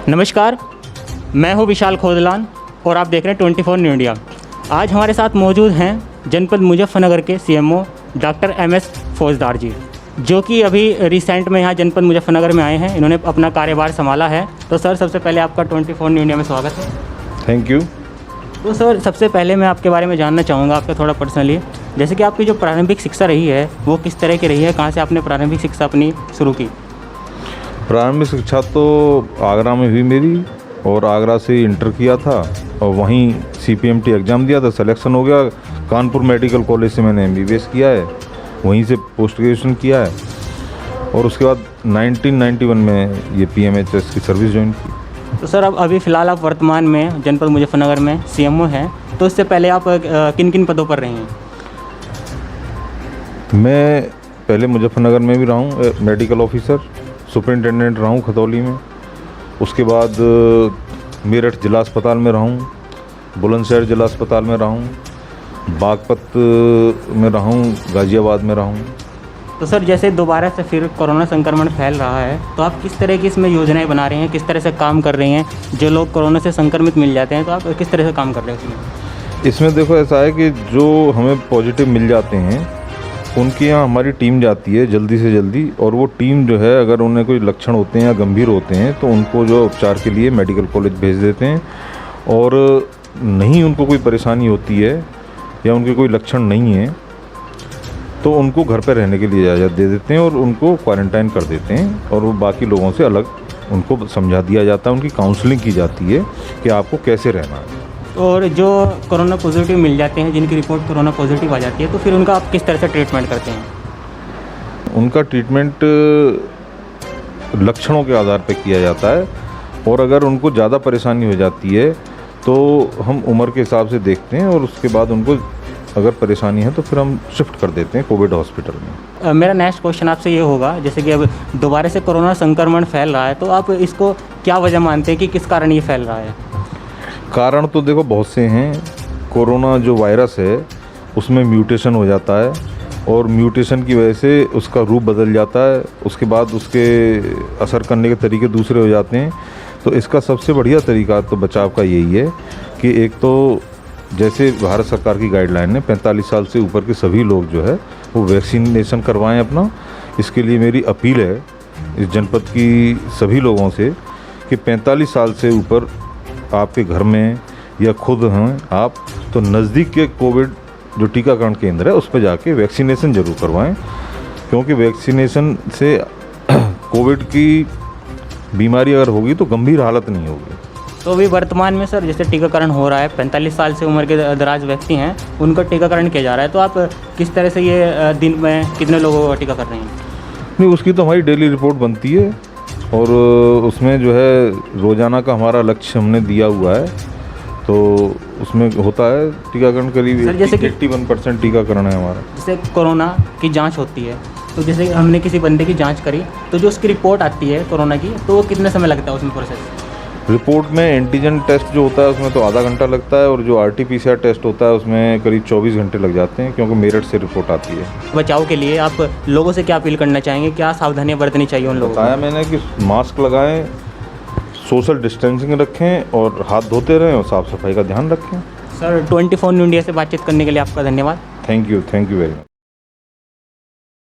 नमस्कार, मैं हूं विशाल खोदलान और आप देख रहे हैं 24 न्यू इंडिया। आज हमारे साथ मौजूद हैं जनपद मुजफ्फरनगर के सीएमओ डॉक्टर एमएस फौजदार जी, जो कि अभी रिसेंट में यहाँ जनपद मुजफ्फरनगर में आए हैं। इन्होंने अपना कार्यभार संभाला है। तो सर, सबसे पहले आपका 24 न्यू इंडिया में स्वागत है। Thank you. तो सर, सबसे पहले मैं आपके बारे में जानना चाहूँगा, आपका थोड़ा पर्सनली, जैसे कि आपकी जो प्रारंभिक शिक्षा रही है वो किस तरह की रही है, कहाँ से आपने प्रारंभिक शिक्षा अपनी शुरू की? प्रारंभिक शिक्षा तो आगरा में हुई मेरी, और आगरा से इंटर किया था और वहीं CPMT एग्ज़ाम दिया था, सिलेक्शन हो गया। कानपुर मेडिकल कॉलेज से मैंने MBBS किया है, वहीं से पोस्ट ग्रेजुएशन किया है और उसके बाद 1991 में ये PMHS की सर्विस ज्वाइन की। तो सर, अब अभी फ़िलहाल आप वर्तमान में जनपद मुजफ्फरनगर में CMO हैं, तो इससे पहले आप किन किन पदों पर रहे हैं? मैं पहले मुजफ्फरनगर में भी रहा हूँ, मेडिकल ऑफिसर, सुपरिटेंडेंट रहा हूँ खतौली में। उसके बाद मेरठ जिला अस्पताल में रहा हूँ, बुलंदशहर जिला अस्पताल में रहा हूँ, बागपत में रहा हूँ, गाज़ियाबाद में रहा हूँ। तो सर, जैसे दोबारा से फिर कोरोना संक्रमण फैल रहा है, तो आप किस तरह की इसमें योजनाएं बना रहे हैं, किस तरह से काम कर रहे हैं? जो लोग कोरोना से संक्रमित मिल जाते हैं, तो आप किस तरह से काम कर रहे हैं उसमें? इसमें देखो, ऐसा है कि जो हमें पॉजिटिव मिल जाते हैं उनके यहाँ हमारी टीम जाती है जल्दी से जल्दी, और वो टीम जो है, अगर उन्हें कोई लक्षण होते हैं या गंभीर होते हैं तो उनको जो उपचार के लिए मेडिकल कॉलेज भेज देते हैं, और नहीं उनको कोई परेशानी होती है या उनके कोई लक्षण नहीं है तो उनको घर पर रहने के लिए इजाज़त दे देते हैं और उनको क्वारंटाइन कर देते हैं, और वो बाकी लोगों से अलग उनको समझा दिया जाता है, उनकी काउंसलिंग की जाती है कि आपको कैसे रहना है। और जो कोरोना पॉजिटिव मिल जाते हैं, जिनकी रिपोर्ट कोरोना पॉजिटिव आ जाती है, तो फिर उनका आप किस तरह से ट्रीटमेंट करते हैं? उनका ट्रीटमेंट लक्षणों के आधार पर किया जाता है, और अगर उनको ज़्यादा परेशानी हो जाती है तो हम उम्र के हिसाब से देखते हैं, और उसके बाद उनको अगर परेशानी है तो फिर हम शिफ्ट कर देते हैं कोविड हॉस्पिटल में। मेरा नेक्स्ट क्वेश्चन आपसे ये होगा, जैसे कि अब दोबारा से कोरोना संक्रमण फैल रहा है, तो आप इसको क्या वजह मानते हैं कि किस कारण ये फैल रहा है? कारण तो देखो बहुत से हैं। कोरोना जो वायरस है उसमें म्यूटेशन हो जाता है, और म्यूटेशन की वजह से उसका रूप बदल जाता है, उसके बाद उसके असर करने के तरीके दूसरे हो जाते हैं। तो इसका सबसे बढ़िया तरीका तो बचाव का यही है कि एक तो जैसे भारत सरकार की गाइडलाइन है, 45 साल से ऊपर के सभी लोग जो है वो वैक्सीनेशन करवाएं अपना। इसके लिए मेरी अपील है इस जनपद की सभी लोगों से कि 45 साल से ऊपर आपके घर में या खुद हैं आप, तो नज़दीक के कोविड जो टीकाकरण केंद्र है उस पर जाके वैक्सीनेशन ज़रूर करवाएं, क्योंकि वैक्सीनेशन से कोविड की बीमारी अगर होगी तो गंभीर हालत नहीं होगी। तो अभी वर्तमान में सर, जैसे टीकाकरण हो रहा है, 45 साल से उम्र के दराज व्यक्ति हैं, उनका टीकाकरण किया जा रहा है, तो आप किस तरह से ये दिन में कितने लोगों का टीका कर रहे हैं? नहीं, उसकी तो हमारी डेली रिपोर्ट बनती है, और उसमें जो है रोज़ाना का हमारा लक्ष्य हमने दिया हुआ है, तो उसमें होता है टीकाकरण करीब 81% टीकाकरण है हमारा। जैसे कोरोना की जांच होती है, तो जैसे हमने किसी बंदे की जांच करी, तो जो उसकी रिपोर्ट आती है कोरोना की, तो वो कितने समय लगता है उसमें प्रोसेस? रिपोर्ट में एंटीजन टेस्ट जो होता है उसमें तो आधा घंटा लगता है, और जो RT-PCR टेस्ट होता है उसमें करीब 24 घंटे लग जाते हैं, क्योंकि मेरठ से रिपोर्ट आती है। बचाव के लिए आप लोगों से क्या अपील करना चाहेंगे, क्या सावधानियां बरतनी चाहिए उन लोगों को? बताया मैंने कि मास्क लगाएं, सोशल डिस्टेंसिंग रखें, और हाथ धोते रहें, और साफ़ सफाई का ध्यान रखें। सर, 24 न्यू इंडिया से बातचीत करने के लिए आपका धन्यवाद। Thank you very much.